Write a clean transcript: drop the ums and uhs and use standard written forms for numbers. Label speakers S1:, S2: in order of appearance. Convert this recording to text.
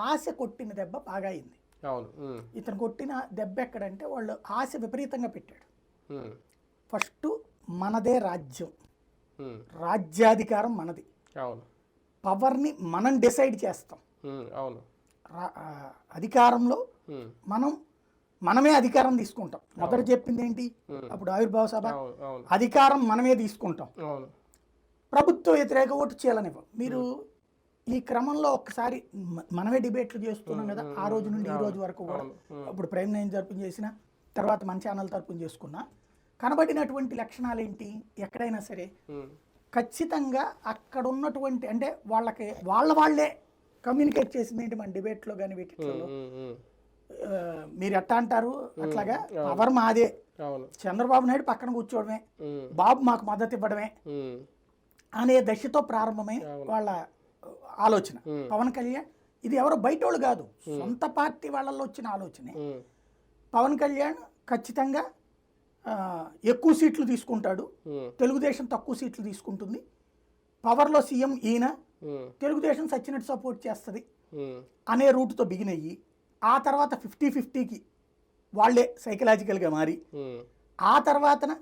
S1: ఆశ కొట్టిన దెబ్బ బాగా అయింది. ఇతను కొట్టిన దెబ్బ ఎక్కడంటే వాళ్ళు ఆశ విపరీతంగా పెట్టాడు. ఫస్ట్ మనదే రాజ్యం, రాజ్యాధికారం మనది, పవర్ని మనం డిసైడ్ చేస్తాం, అధికారంలో మనమే అధికారం తీసుకుంటాం. మొదట చెప్పింది ఏంటి అప్పుడు ఆవిర్భావ సభ, అధికారం మనమే తీసుకుంటాం, ప్రభుత్వ వ్యతిరేక ఓటు చేయాలనివ్వం. మీరు ఈ క్రమంలో ఒక్కసారి మనమే డిబేట్లు చేస్తున్నాం కదా, ఆ రోజు నుండి ఈ రోజు వరకు కూడా. ఇప్పుడు ప్రైమ్ నైన్ తరపున చేసిన తర్వాత మన ఛానల్ తరపున చేసుకున్నా కనబడినటువంటి లక్షణాలు ఏంటి? ఎక్కడైనా సరే ఖచ్చితంగా అక్కడ ఉన్నటువంటి అంటే వాళ్ళే కమ్యూనికేట్ చేసింది ఏంటి మన డిబేట్లో కానీ వీటిలో. మీరు ఎట్టా అంటారు అట్లాగా పవర్ మాదే, చంద్రబాబు నాయుడు పక్కన కూర్చోవడమే, బాబు మాకు మద్దతు ఇవ్వడమే అనే దశతో ప్రారంభమై వాళ్ళ ఆలోచన. పవన్ కళ్యాణ్ ఇది ఎవరో బయట వాళ్ళు కాదు, సొంత పార్టీ వాళ్ళల్లో వచ్చిన ఆలోచనే. పవన్ కళ్యాణ్ ఖచ్చితంగా ఎక్కువ సీట్లు తీసుకుంటాడు, తెలుగుదేశం తక్కువ సీట్లు తీసుకుంటుంది, పవర్లో సీఎం ఈయన, తెలుగుదేశం సచ్చినట్టు సపోర్ట్ చేస్తుంది అనే రూట్తో బిగిన్ అయ్యి ఆ తర్వాత 50-50కి వాళ్ళే సైకలాజికల్గా మారి ఆ తర్వాతన